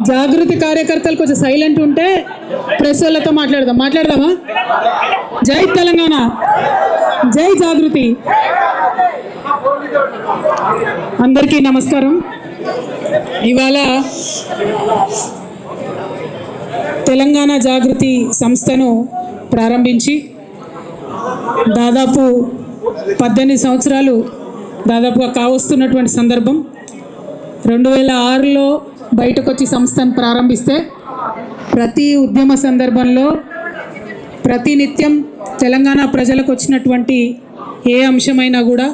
జాగృతి కార్యకర్తలు కొంచెం సైలెంట్ ఉంటే ప్రెస్ వాళ్ళతో మాట్లాడదామా? జై తెలంగాణ, జై జాగృతి. అందరికీ నమస్కారం. ఇవాళ తెలంగాణ జాగృతి సంస్థను ప్రారంభించి దాదాపు 18 సంవత్సరాలు దాదాపుగా కావస్తున్నటువంటి సందర్భం. 2006లో బయటకు వచ్చి సంస్థను ప్రారంభిస్తే ప్రతి ఉద్యమ సందర్భంలో ప్రతినిత్యం తెలంగాణ ప్రజలకు వచ్చినటువంటి ఏ అంశమైనా కూడా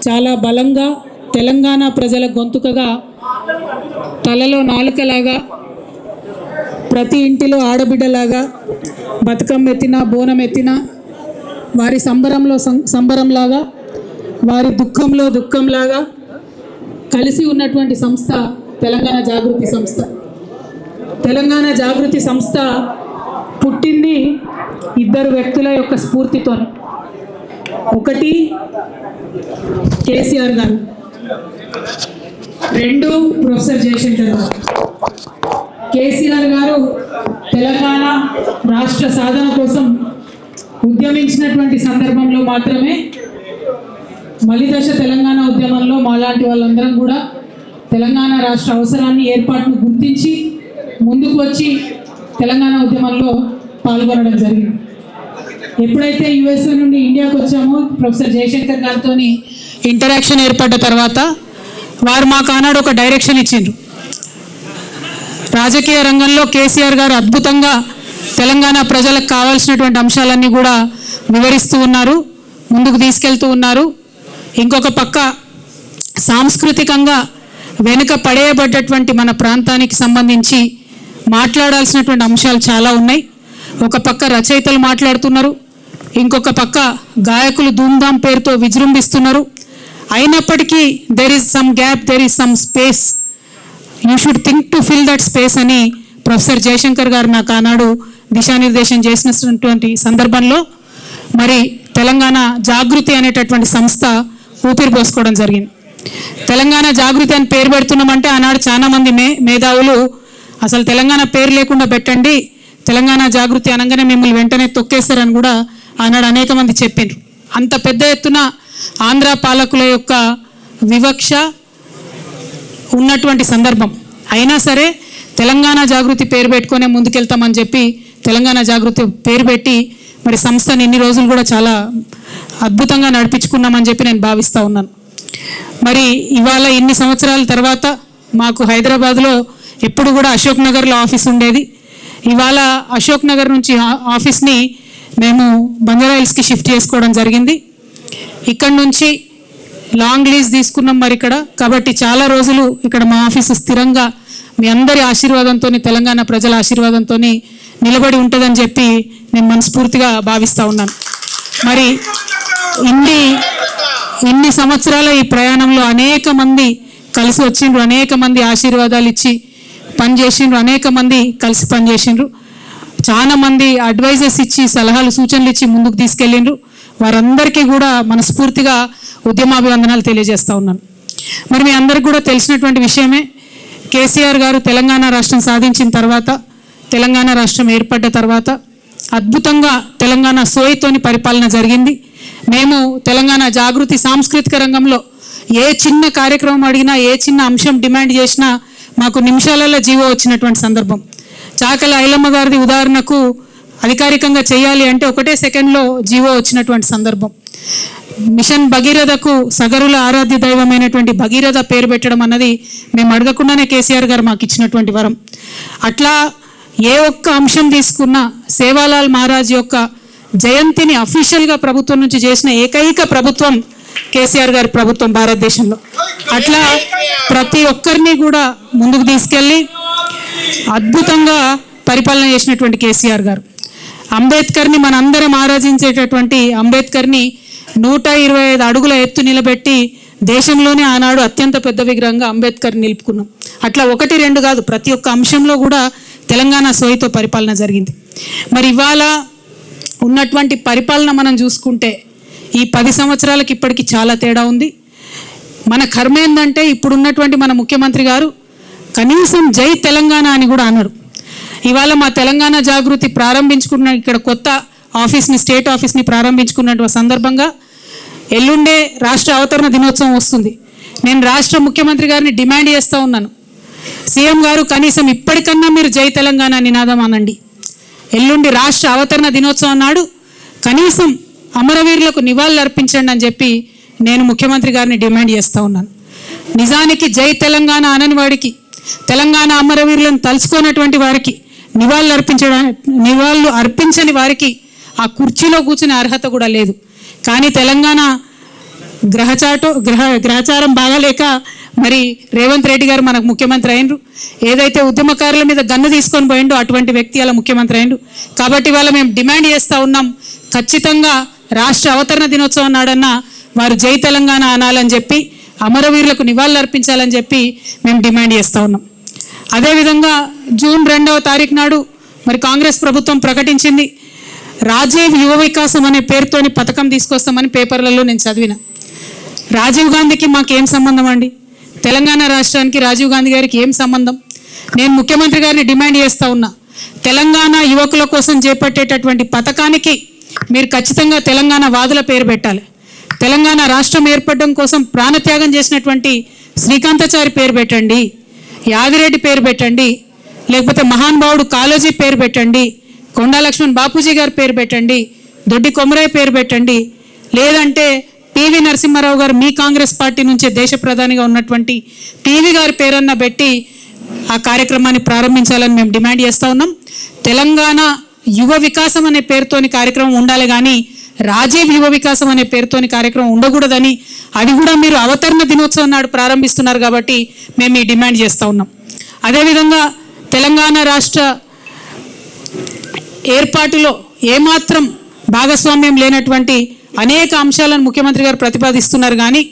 చాలా బలంగా తెలంగాణ ప్రజల గొంతుకగా తలలో నాలుకలాగా ప్రతి ఇంటిలో ఆడబిడ్డలాగా బతుకమ్మ ఎత్తినా బోనం ఎత్తినా వారి సంబరంలో సంబరంలాగా వారి దుఃఖంలో దుఃఖంలాగా కలిసి ఉన్నటువంటి సంస్థ తెలంగాణ జాగృతి సంస్థ. తెలంగాణ జాగృతి సంస్థ పుట్టింది ఇద్దరు వ్యక్తుల యొక్క స్ఫూర్తితో. ఒకటి కేసీఆర్ గారు, రెండు ప్రొఫెసర్ జయశంకర్ గారు. కేసీఆర్ గారు తెలంగాణ రాష్ట్ర సాధన కోసం ఉద్యమించినటువంటి సందర్భంలో మాత్రమే మలిదశ తెలంగాణ ఉద్యమంలో మాలాంటి వాళ్ళందరం కూడా తెలంగాణ రాష్ట్ర అవసరాన్ని ఏర్పాటును గుర్తించి ముందుకు వచ్చి తెలంగాణ ఉద్యమంలో పాల్గొనడం జరిగింది. ఎప్పుడైతే యుఎస్ఏ నుండి ఇండియాకు వచ్చామో ప్రొఫెసర్ జయశంకర్ గారితో ఇంటరాక్షన్ ఏర్పడ్డ తర్వాత వారు మాకు ఆనాడు ఒక డైరెక్షన్ ఇచ్చిండ్రు. రాజకీయ రంగంలో కేసీఆర్ గారు అద్భుతంగా తెలంగాణ ప్రజలకు కావాల్సినటువంటి అంశాలన్నీ కూడా వివరిస్తూ ఉన్నారు, ముందుకు తీసుకెళ్తూ ఉన్నారు. ఇంకొక పక్క సాంస్కృతికంగా వెనుక పడేయబడ్డటువంటి మన ప్రాంతానికి సంబంధించి మాట్లాడాల్సినటువంటి అంశాలు చాలా ఉన్నాయి. ఒక పక్క రచయితలు మాట్లాడుతున్నారు, ఇంకొక పక్క గాయకులు ధూమ్ధామ్ పేరుతో విజృంభిస్తున్నారు. అయినప్పటికీ there is some gap, there is some space, you should think to fill that space అని ప్రొఫెసర్ జయశంకర్ గారు నాకు ఆనాడు దిశానిర్దేశం చేసినటువంటి సందర్భంలో మరి తెలంగాణ జాగృతి అనేటటువంటి సంస్థ ఊపిరి పోసుకోవడం జరిగింది. తెలంగాణ జాగృతి అని పేరు పెడుతున్నామంటే ఆనాడు చాలామంది మేధావులు అసలు తెలంగాణ పేరు లేకుండా పెట్టండి, తెలంగాణ జాగృతి అనగానే మిమ్మల్ని వెంటనే తొక్కేస్తారని కూడా ఆనాడు అనేక మంది చెప్పిండ్రు. అంత పెద్ద ఎత్తున ఆంధ్ర పాలకుల యొక్క వివక్ష ఉన్నటువంటి సందర్భం అయినా సరే తెలంగాణ జాగృతి పేరు పెట్టుకునే ముందుకెళ్తామని చెప్పి తెలంగాణ జాగృతి పేరు పెట్టి మరి సంస్థని ఇన్ని రోజులు కూడా చాలా అద్భుతంగా నడిపించుకున్నామని చెప్పి నేను భావిస్తూ ఉన్నాను. మరి ఇవాళ ఇన్ని సంవత్సరాల తర్వాత మాకు హైదరాబాద్లో ఎప్పుడు కూడా అశోక్ నగర్లో ఆఫీస్ ఉండేది. ఇవాళ అశోక్ నగర్ నుంచి ఆఫీస్ని మేము బంజారా హిల్స్కి షిఫ్ట్ చేసుకోవడం జరిగింది. ఇక్కడ నుంచి లాంగ్ లీజ్ తీసుకున్నాం మరి ఇక్కడ, కాబట్టి చాలా రోజులు ఇక్కడ మా ఆఫీసు స్థిరంగా మీ అందరి ఆశీర్వాదంతో తెలంగాణ ప్రజల ఆశీర్వాదంతో నిలబడి ఉంటుందని చెప్పి నేను మనస్ఫూర్తిగా భావిస్తూ ఉన్నాను. మరి ఇన్ని సంవత్సరాల ఈ ప్రయాణంలో అనేక మంది కలిసి వచ్చిండ్రు, అనేక మంది ఆశీర్వాదాలు ఇచ్చి పనిచేసిండ్రు, అనేక మంది కలిసి పనిచేసిండ్రు, చాలా మంది అడ్వైజర్స్ ఇచ్చి సలహాలు సూచనలు ఇచ్చి ముందుకు తీసుకెళ్ళిండ్రు. వారందరికీ కూడా మనస్ఫూర్తిగా ఉద్యమాభివందనాలు తెలియజేస్తూ ఉన్నాను. మరి మీ అందరికీ కూడా తెలిసినటువంటి విషయమే, కేసీఆర్ గారు తెలంగాణ రాష్ట్రం సాధించిన తర్వాత, తెలంగాణ రాష్ట్రం ఏర్పడ్డ తర్వాత అద్భుతంగా తెలంగాణ సోయితోని పరిపాలన జరిగింది. మేము తెలంగాణ జాగృతి సాంస్కృతిక రంగంలో ఏ చిన్న కార్యక్రమం అడిగినా, ఏ చిన్న అంశం డిమాండ్ చేసినా మాకు నిమిషాలలో జీవో వచ్చినటువంటి సందర్భం. చాకల ఐలమ్మ గారిది ఉదాహరణకు అధికారికంగా చేయాలి అంటే ఒకటే సెకండ్లో జీవో వచ్చినటువంటి సందర్భం. మిషన్ భగీరథకు సగరుల ఆరాధ్య దైవమైనటువంటి భగీరథ పేరు పెట్టడం అన్నది మేము అడగకుండానే కేసీఆర్ గారు మాకు ఇచ్చినటువంటి వరం. అట్లా ఏ ఒక్క అంశం తీసుకున్నా సేవాలాల్ మహారాజ్ యొక్క జయంతిని అఫీషియల్గా ప్రభుత్వం నుంచి చేసిన ఏకైక ప్రభుత్వం కేసీఆర్ గారి ప్రభుత్వం భారతదేశంలో. అట్లా ప్రతి ఒక్కరిని కూడా ముందుకు తీసుకెళ్ళి అద్భుతంగా పరిపాలన చేసినటువంటి కేసీఆర్ గారు. అంబేద్కర్ని మనందరం ఆరాధించేటటువంటి అంబేద్కర్ని 125 అడుగుల ఎత్తు నిలబెట్టి దేశంలోనే ఆనాడు అత్యంత పెద్ద విగ్రహంగా అంబేద్కర్ నిలుపుకున్నాం. అట్లా 1-2 కాదు, ప్రతి ఒక్క అంశంలో కూడా తెలంగాణ సోయితో పరిపాలన జరిగింది. మరి ఇవాళ ఉన్నటువంటి పరిపాలన మనం చూసుకుంటే ఈ 10 సంవత్సరాలకి ఇప్పటికి చాలా తేడా ఉంది. మన కర్మ ఏంటంటే ఇప్పుడున్నటువంటి మన ముఖ్యమంత్రి గారు కనీసం జై తెలంగాణ అని కూడా అన్నారు. ఇవాళ మా తెలంగాణ జాగృతి ప్రారంభించుకున్న ఇక్కడ కొత్త ఆఫీస్ని, స్టేట్ ఆఫీస్ని ప్రారంభించుకున్న సందర్భంగా ఎల్లుండే రాష్ట్ర అవతరణ దినోత్సవం వస్తుంది. నేను రాష్ట్ర ముఖ్యమంత్రి గారిని డిమాండ్ చేస్తూ ఉన్నాను, సీఎం గారు కనీసం ఇప్పటికన్నా మీరు జై తెలంగాణ నినాదం అనండి. ఎల్లుండి రాష్ట్ర అవతరణ దినోత్సవం నాడు కనీసం అమరవీరులకు నివాళులు అర్పించండి అని చెప్పి నేను ముఖ్యమంత్రి గారిని డిమాండ్ చేస్తూ ఉన్నాను. నిజానికి జై తెలంగాణ అనని వాడికి, తెలంగాణ అమరవీరులను తలుచుకున్నటువంటి వారికి, నివాళులు అర్పించని వారికి ఆ కుర్చీలో కూర్చునే అర్హత కూడా లేదు. కానీ తెలంగాణ గ్రహచారం బాగాలేక మరి రేవంత్ రెడ్డి గారు మనకు ముఖ్యమంత్రి అయినరు. ఏదైతే ఉద్యమకారుల మీద గన్ను తీసుకొని పోయిండో అటువంటి వ్యక్తి అలా ముఖ్యమంత్రి అయినరు. కాబట్టి ఇవాళ మేము డిమాండ్ చేస్తూ ఉన్నాం, ఖచ్చితంగా రాష్ట్ర అవతరణ దినోత్సవం నాడన్నా వారు జై తెలంగాణ అనాలని చెప్పి, అమరవీరులకు నివాళులు అర్పించాలని చెప్పి మేము డిమాండ్ చేస్తూ ఉన్నాం. అదేవిధంగా జూన్ 2వ తారీఖు నాడు మరి కాంగ్రెస్ ప్రభుత్వం ప్రకటించింది, రాజీవ్ యువ వికాసం అనే పేరుతోని పథకం తీసుకొస్తామని పేపర్లలో నేను చదివిన. రాజీవ్ గాంధీకి మాకేం సంబంధం అండి? తెలంగాణ రాష్ట్రానికి రాజీవ్ గాంధీ గారికి ఏం సంబంధం? నేను ముఖ్యమంత్రి గారిని డిమాండ్ చేస్తూ ఉన్నా, తెలంగాణ యువకుల కోసం చేపట్టేటటువంటి పథకానికి మీరు ఖచ్చితంగా తెలంగాణ వాదుల పేరు పెట్టాలి. తెలంగాణ రాష్ట్రం ఏర్పడడం కోసం ప్రాణత్యాగం చేసినటువంటి శ్రీకాంతాచారి పేరు పెట్టండి, యాదిరెడ్డి పేరు పెట్టండి, లేకపోతే మహానుభావుడు కాళోజీ పేరు పెట్టండి, కొండా లక్ష్మణ్ బాపూజీ గారి పేరు పెట్టండి, దొడ్డి కొమరయ్య పేరు పెట్టండి, లేదంటే పివి నరసింహారావు గారు మీ కాంగ్రెస్ పార్టీ నుంచే దేశ ప్రధానిగా ఉన్నటువంటి పివి గారి పేరన్న పెట్టి ఆ కార్యక్రమాన్ని ప్రారంభించాలని మేము డిమాండ్ చేస్తూ ఉన్నాం. తెలంగాణ యువ వికాసం అనే పేరుతోని కార్యక్రమం ఉండాలి, కానీ రాజీవ్ యువ వికాసం అనే పేరుతోని కార్యక్రమం ఉండకూడదని, అది కూడా మీరు అవతరణ దినోత్సవం నాడు ప్రారంభిస్తున్నారు కాబట్టి మేము ఈ డిమాండ్ చేస్తూ ఉన్నాం. అదేవిధంగా తెలంగాణ రాష్ట్ర ఏర్పాటులో ఏమాత్రం భాగస్వామ్యం లేనటువంటి అనేక అంశాలను ముఖ్యమంత్రి గారు ప్రతిపాదిస్తున్నారు, కానీ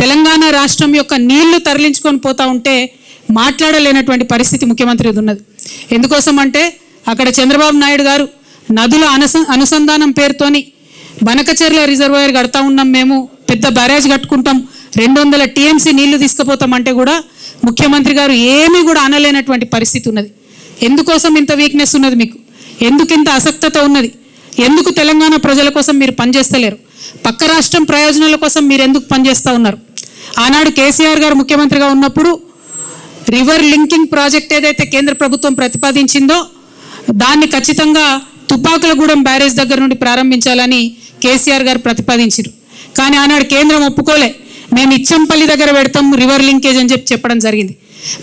తెలంగాణ రాష్ట్రం యొక్క నీళ్లు తరలించుకొని పోతూ ఉంటే మాట్లాడలేనటువంటి పరిస్థితి ముఖ్యమంత్రిది ఉన్నది. ఎందుకోసం అంటే అక్కడ చంద్రబాబు నాయుడు గారు నదుల అనుసంధానం పేరుతోని బనకచెర్ల రిజర్వాయర్ కడతా ఉన్నాం, మేము పెద్ద బ్యారేజ్ కట్టుకుంటాం, 200 TMC నీళ్లు తీసుకుపోతామంటే కూడా ముఖ్యమంత్రి గారు ఏమీ కూడా అనలేనటువంటి పరిస్థితి ఉన్నది. ఎందుకోసం ఇంత వీక్నెస్ ఉన్నది మీకు? ఎందుకు ఇంత అసక్తత ఉన్నది? ఎందుకు తెలంగాణ ప్రజల కోసం మీరు పనిచేస్తలేరు? పక్క రాష్ట్రం ప్రయోజనాల కోసం మీరు ఎందుకు పనిచేస్తూ ఉన్నారు? ఆనాడు కేసీఆర్ గారు ముఖ్యమంత్రిగా ఉన్నప్పుడు రివర్ లింకింగ్ ప్రాజెక్ట్ ఏదైతే కేంద్ర ప్రభుత్వం ప్రతిపాదించిందో దాన్ని ఖచ్చితంగా తుపాకులగూడెం బ్యారేజ్ దగ్గర నుండి ప్రారంభించాలని కేసీఆర్ గారు ప్రతిపాదించారు. కానీ ఆనాడు కేంద్రం ఒప్పుకోలే, మేము ఇచ్చంపల్లి దగ్గర పెడతాం రివర్ లింకేజ్ అని చెప్పడం జరిగింది.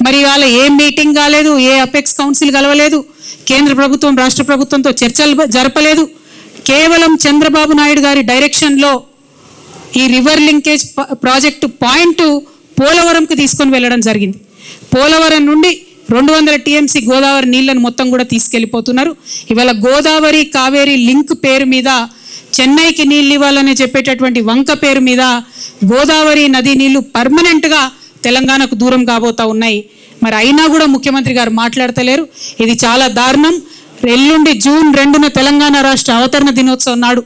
మరి ఇవాళ ఏ మీటింగ్ కాలేదు, ఏ అపెక్స్ కౌన్సిల్ కలవలేదు, కేంద్ర ప్రభుత్వం రాష్ట్ర ప్రభుత్వంతో చర్చలు జరపలేదు. కేవలం చంద్రబాబు నాయుడు గారి డైరెక్షన్లో ఈ రివర్ లింకేజ్ ప్రాజెక్టు పాయింట్ పోలవరంకు తీసుకొని వెళ్ళడం జరిగింది. పోలవరం నుండి 200 TMC గోదావరి నీళ్లను మొత్తం కూడా తీసుకెళ్ళిపోతున్నారు. ఇవాళ గోదావరి కావేరీ లింక్ పేరు మీద చెన్నైకి నీళ్ళు ఇవ్వాలని చెప్పేటటువంటి వంక పేరు మీద గోదావరి నది నీళ్లు పర్మనెంట్గా తెలంగాణకు దూరం కాబోతా ఉన్నాయి. మరి అయినా కూడా ముఖ్యమంత్రి గారు మాట్లాడతలేరు. ఇది చాలా దారుణం. ఎల్లుండి జూన్ 2న తెలంగాణ రాష్ట్ర అవతరణ దినోత్సవం నాడు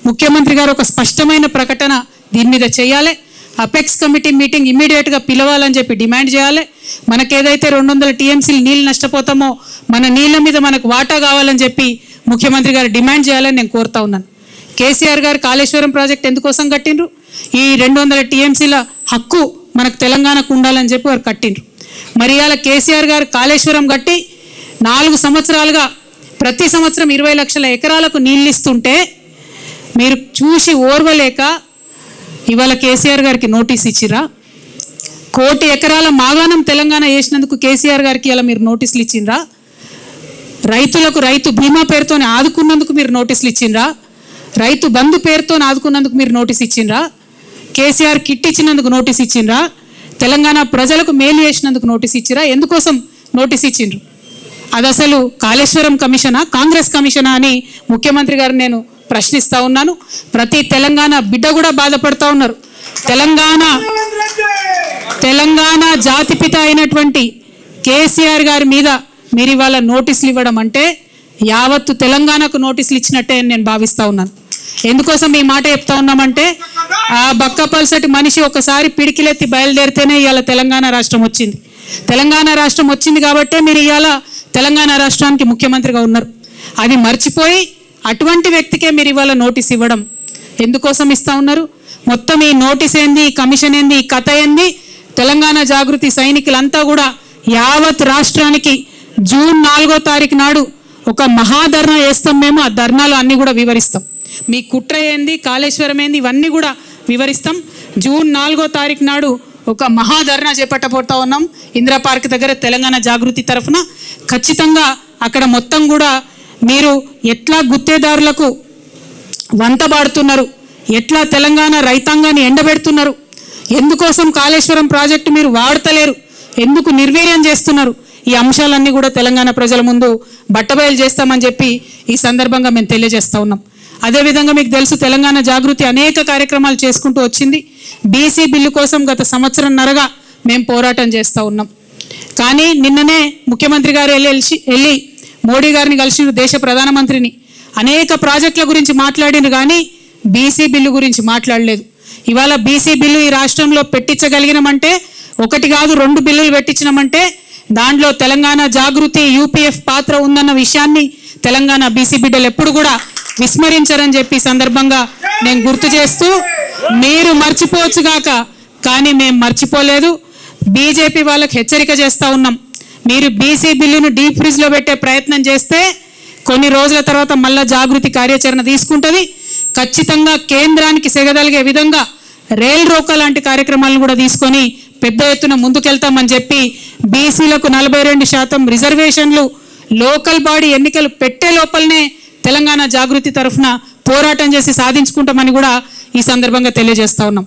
ముఖ్యమంత్రి గారు ఒక స్పష్టమైన ప్రకటన దీని మీద చేయాలి. అపెక్స్ కమిటీ మీటింగ్ ఇమ్మీడియట్గా పిలవాలని చెప్పి డిమాండ్ చేయాలి. మనకేదైతే 200 TMC నీళ్ళు నష్టపోతామో మన నీళ్ళ మీద మనకు వాటా కావాలని చెప్పి ముఖ్యమంత్రి గారు డిమాండ్ చేయాలని నేను కోరుతా ఉన్నాను. కేసీఆర్ గారు కాళేశ్వరం ప్రాజెక్ట్ ఎందుకోసం కట్టిండ్రు? ఈ 200 TMCల హక్కు మనకు తెలంగాణకు ఉండాలని చెప్పి వారు కట్టిండ్రు. మరి ఇవాళ కేసీఆర్ గారు కాళేశ్వరం కట్టి 4 సంవత్సరాలుగా ప్రతి సంవత్సరం 20 లక్షల ఎకరాలకు నీళ్ళు ఇస్తుంటే మీరు చూసి ఓర్వలేక ఇవాళ కేసీఆర్ గారికి నోటీస్ ఇచ్చిరా? 1 కోటి ఎకరాల మాగాణం తెలంగాణ వేసినందుకు కేసీఆర్ గారికి ఇలా మీరు నోటీసులు ఇచ్చిండ్రా? రైతులకు రైతు బీమా పేరుతోనే ఆదుకున్నందుకు మీరు నోటీసులు ఇచ్చిండ్రా? రైతు బంధు పేరుతో ఆదుకున్నందుకు మీరు నోటీస్ ఇచ్చిండ్రా? కేసీఆర్ కిట్ ఇచ్చినందుకు నోటీస్ ఇచ్చిండ్రా? తెలంగాణ ప్రజలకు మేలు చేసినందుకు నోటీస్ ఇచ్చిరా? ఎందుకోసం నోటీస్ ఇచ్చిండ్రు? అది అసలు కాళేశ్వరం కమిషనా, కాంగ్రెస్ కమిషనా అని ముఖ్యమంత్రి గారు నేను ప్రశ్నిస్తూ ఉన్నాను. ప్రతి తెలంగాణ బిడ్డ కూడా బాధపడుతూ ఉన్నారు. తెలంగాణ జాతిపిత అయినటువంటి కేసీఆర్ గారి మీద మీరు ఇవాళ నోటీసులు ఇవ్వడం అంటే యావత్తు తెలంగాణకు నోటీసులు ఇచ్చినట్టే అని నేను భావిస్తూ ఉన్నాను. ఎందుకోసం ఈ మాట చెప్తా ఉన్నామంటే ఆ బక్కపల్సటి మనిషి ఒకసారి పిడికిలెత్తి బయలుదేరితేనే ఇవాళ తెలంగాణ రాష్ట్రం వచ్చింది. తెలంగాణ రాష్ట్రం వచ్చింది కాబట్టే మీరు ఇవాళ తెలంగాణ రాష్ట్రానికి ముఖ్యమంత్రిగా ఉన్నారు. అది మర్చిపోయి అటువంటి వ్యక్తికే మీరు ఇవాళ నోటీస్ ఇవ్వడం ఎందుకోసం ఇస్తూ ఉన్నారు? మొత్తం ఈ నోటీస్ ఏంది, కమిషన్ ఏంది, ఈ కథ ఏంది? తెలంగాణ జాగృతి సైనికులంతా కూడా యావత్ రాష్ట్రానికి జూన్ 4వ తారీఖు నాడు ఒక మహాధర్నా చేస్తాం. మేము ఆ ధర్నాలు అన్నీ కూడా వివరిస్తాం. మీ కుట్ర ఏంది, కాళేశ్వరం ఏంది, ఇవన్నీ కూడా వివరిస్తాం. జూన్ 4వ తారీఖు నాడు ఒక మహాధర్నా చేపట్టబోతా ఉన్నాం ఇందిరా పార్క్ దగ్గర తెలంగాణ జాగృతి తరఫున. ఖచ్చితంగా అక్కడ మొత్తం కూడా మీరు ఎట్లా గుత్తేదారులకు వంతబాడుతున్నారు, ఎట్లా తెలంగాణ రైతాంగాన్ని ఎండబెడుతున్నారు, ఎందుకోసం కాళేశ్వరం ప్రాజెక్టు మీరు వాడతలేరు, ఎందుకు నిర్వీర్యం చేస్తున్నారు, ఈ అంశాలన్నీ కూడా తెలంగాణ ప్రజల ముందు బట్టబయలు చేస్తామని చెప్పి ఈ సందర్భంగా మేము తెలియజేస్తూ ఉన్నాం. అదేవిధంగా మీకు తెలుసు తెలంగాణ జాగృతి అనేక కార్యక్రమాలు చేసుకుంటూ వచ్చింది. బీసీ బిల్లు కోసం గత సంవత్సరంన్నరగా మేము పోరాటం చేస్తూ ఉన్నాం. కానీ నిన్ననే ముఖ్యమంత్రి గారు వెళ్ళి మోడీ గారిని కలిసిన దేశ ప్రధానమంత్రిని అనేక ప్రాజెక్టుల గురించి మాట్లాడిన కానీ బీసీ బిల్లు గురించి మాట్లాడలేదు. ఇవాళ బీసీ బిల్లు ఈ రాష్ట్రంలో పెట్టించగలిగినామంటే, ఒకటి కాదు 2 బిల్లులు పెట్టించినామంటే దాంట్లో తెలంగాణ జాగృతి యూపీఎఫ్ పాత్ర ఉందన్న విషయాన్ని తెలంగాణ బీసీ బిడ్డలు ఎప్పుడు కూడా విస్మరించారని చెప్పి సందర్భంగా నేను గుర్తు చేస్తూ, మీరు మర్చిపోవచ్చుగాక కానీ మేము మర్చిపోలేదు. బీజేపీ వాళ్ళకి హెచ్చరిక చేస్తూ ఉన్నాం, మీరు బీసీ బిల్లును డీప్ ఫ్రిడ్జ్లో పెట్టే ప్రయత్నం చేస్తే కొన్ని రోజుల తర్వాత మళ్ళా జాగృతి కార్యాచరణ తీసుకుంటుంది. ఖచ్చితంగా కేంద్రానికి సెగదలిగే విధంగా రైల్ రోకా లాంటి కార్యక్రమాలను కూడా తీసుకొని పెద్ద ఎత్తున ముందుకెళ్తామని చెప్పి బీసీలకు 42% రిజర్వేషన్లు లోకల్ బాడీ ఎన్నికలు పెట్టే లోపలనే తెలంగాణ జాగృతి తరఫున పోరాటం చేసి సాధించుకుంటామని కూడా ఈ సందర్భంగా తెలియజేస్తా ఉన్నాం.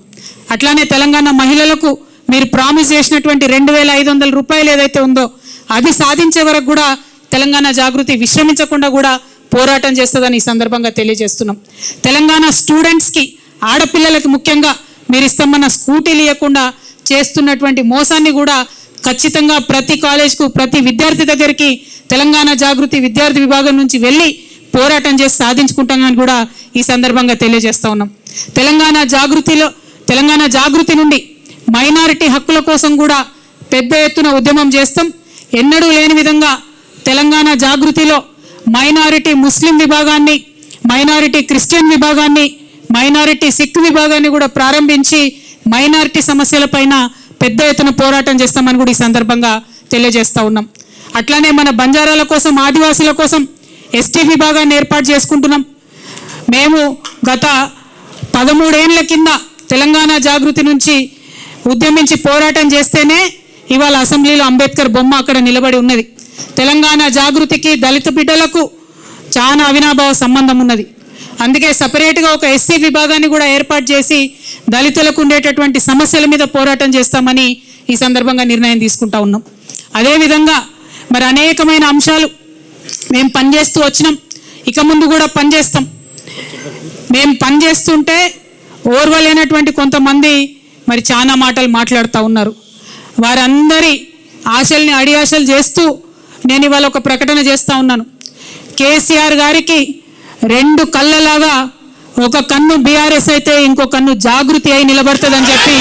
అట్లానే తెలంగాణ మహిళలకు మీరు ప్రామిస్ చేసినటువంటి 2500 రూపాయలు ఏదైతే ఉందో అది సాధించే వరకు కూడా తెలంగాణ జాగృతి విశ్రమించకుండా కూడా పోరాటం చేస్తుందని ఈ సందర్భంగా తెలియజేస్తున్నాం. తెలంగాణ స్టూడెంట్స్కి, ఆడపిల్లలకు ముఖ్యంగా మీరు ఇస్తామన్న స్కూటీలు ఇవ్వకుండా చేస్తున్నటువంటి మోసాన్ని కూడా ఖచ్చితంగా ప్రతి కాలేజ్కు, ప్రతి విద్యార్థి దగ్గరికి తెలంగాణ జాగృతి విద్యార్థి విభాగం నుంచి వెళ్ళి పోరాటం చేసి సాధించుకుంటామని కూడా ఈ సందర్భంగా తెలియజేస్తా ఉన్నాం. తెలంగాణ జాగృతి నుండి మైనారిటీ హక్కుల కోసం కూడా పెద్ద ఎత్తున ఉద్యమం చేస్తాం. ఎన్నడూ లేని విధంగా తెలంగాణ జాగృతిలో మైనారిటీ ముస్లిం విభాగాన్ని, మైనారిటీ క్రిస్టియన్ విభాగాన్ని, మైనారిటీ సిక్ విభాగాన్ని కూడా ప్రారంభించి మైనారిటీ సమస్యలపైన పెద్ద ఎత్తున పోరాటం చేస్తామని కూడా ఈ సందర్భంగా తెలియజేస్తూ ఉన్నాం. అట్లానే మన బంజారాల కోసం, ఆదివాసీల కోసం ఎస్టీ విభాగాన్ని ఏర్పాటు చేసుకుంటున్నాం. మేము గత 13 ఏళ్ల కింద తెలంగాణ జాగృతి నుంచి ఉద్యమించి పోరాటం చేస్తేనే ఇవాళ అసెంబ్లీలో అంబేద్కర్ బొమ్మ అక్కడ నిలబడి ఉన్నది. తెలంగాణ జాగృతికి దళిత బిడ్డలకు చాలా అవినాభావ సంబంధం ఉన్నది. అందుకే సపరేట్గా ఒక ఎస్సీ విభాగాన్ని కూడా ఏర్పాటు చేసి దళితులకు ఉండేటటువంటి సమస్యల మీద పోరాటం చేస్తామని ఈ సందర్భంగా నిర్ణయం తీసుకుంటా ఉన్నాం. అదేవిధంగా మరి అనేకమైన అంశాలు మేము పనిచేస్తూ వచ్చినాం, ఇక ముందు కూడా పనిచేస్తాం. మేము పనిచేస్తుంటే ఓర్వలేనటువంటి కొంతమంది మరి చాలా మాటలు మాట్లాడుతూ ఉన్నారు. వారందరి ఆశల్ని అడియాశలు చేస్తూ నేను ఇవాళ ఒక ప్రకటన చేస్తూ ఉన్నాను. కేసీఆర్ గారికి 2 కళ్ళలాగా ఒక కన్ను బీఆర్ఎస్ అయితే ఇంకో కన్ను జాగృతి అయి నిలబడుతుందని చెప్పి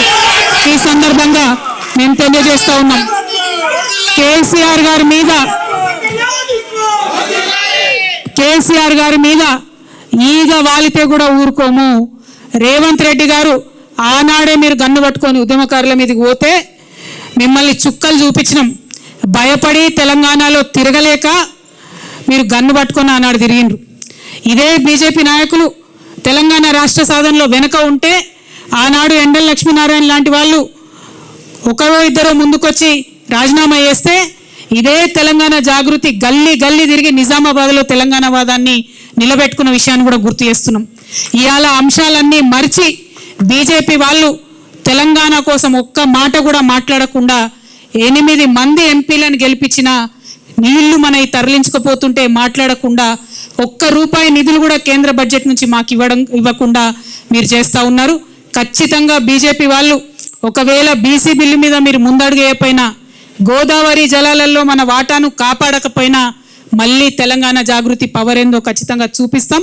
ఈ సందర్భంగా మేము తెలియజేస్తూ ఉన్నాం. కేసీఆర్ గారి మీద ఈగ వాలితే కూడా ఊరుకోము. రేవంత్ రెడ్డి గారు ఆనాడే మీరు గన్ను పట్టుకొని ఉద్యమకారుల మీదకి పోతే మిమ్మల్ని చుక్కలు చూపించినాం. భయపడి తెలంగాణలో తిరగలేక మీరు గన్ను పట్టుకొని ఆనాడు తిరిగిండ్రు. ఇదే బీజేపీ నాయకులు తెలంగాణ రాష్ట్ర సాధనలో వెనుక ఉంటే ఆనాడు ఎండల లక్ష్మీనారాయణ లాంటి వాళ్ళు ఒకరో ఇద్దరో ముందుకొచ్చి రాజీనామా చేస్తే ఇదే తెలంగాణ జాగృతి గల్లీ గల్లీ తిరిగి నిజామాబాద్లో తెలంగాణ వాదాన్ని నిలబెట్టుకున్న విషయాన్ని కూడా గుర్తు చేస్తున్నాం. ఇవాళ అంశాలన్నీ మరిచి బీజేపీ వాళ్ళు తెలంగాణ కోసం ఒక్క మాట కూడా మాట్లాడకుండా 8 మంది ఎంపీలను గెలిపించిన నీళ్లు మనవి తరలించకపోతుంటే మాట్లాడకుండా ₹1 నిధులు కూడా కేంద్ర బడ్జెట్ నుంచి మాకు ఇవ్వకుండా మీరు చేస్తూ ఉన్నారు. ఖచ్చితంగా బీజేపీ వాళ్ళు ఒకవేళ బీసీ బిల్లు మీద మీరు ముందడుగు వేయకపోయినా, గోదావరి జలాలలో మన వాటాను కాపాడకపోయినా మళ్ళీ తెలంగాణ జాగృతి పవర్ ఏందో ఖచ్చితంగా చూపిస్తాం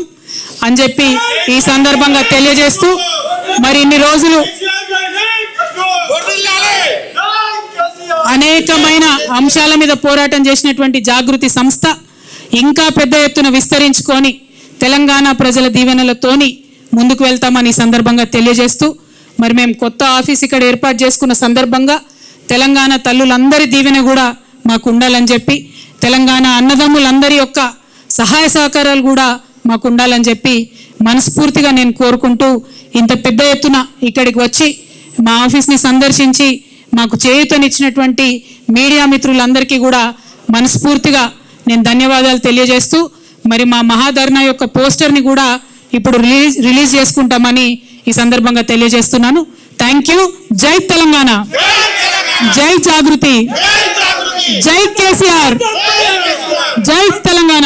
అని చెప్పి ఈ సందర్భంగా తెలియజేస్తూ, మరి ఇన్ని రోజులు అనేకమైన అంశాల మీద పోరాటం చేసినటువంటి జాగృతి సంస్థ ఇంకా పెద్ద ఎత్తున విస్తరించుకొని తెలంగాణ ప్రజల దీవెనలతోని ముందుకు వెళ్తామని సందర్భంగా తెలియజేస్తూ మరి మేము కొత్త ఆఫీస్ ఇక్కడ ఏర్పాటు చేసుకున్న సందర్భంగా తెలంగాణ తల్లులందరి దీవెన కూడా మాకు ఉండాలని చెప్పి తెలంగాణ అన్నదమ్ములందరి యొక్క సహాయ సహకారాలు కూడా మాకు ఉండాలని చెప్పి మనస్ఫూర్తిగా నేను కోరుకుంటూ ఇంత పెద్ద ఎత్తున ఇక్కడికి వచ్చి మా ఆఫీస్ని సందర్శించి మాకు చేయూతనిచ్చినటువంటి మీడియా మిత్రులందరికీ కూడా మనస్ఫూర్తిగా నేను ధన్యవాదాలు తెలియజేస్తూ మరి మా మహాధర్నా యొక్క పోస్టర్ని కూడా ఇప్పుడు రిలీజ్ చేసుకుంటామని ఈ సందర్భంగా తెలియజేస్తున్నాను. Thank you. జై తెలంగాణ, జై జాగృతి, జై కేసీఆర్, జై తెలంగాణ.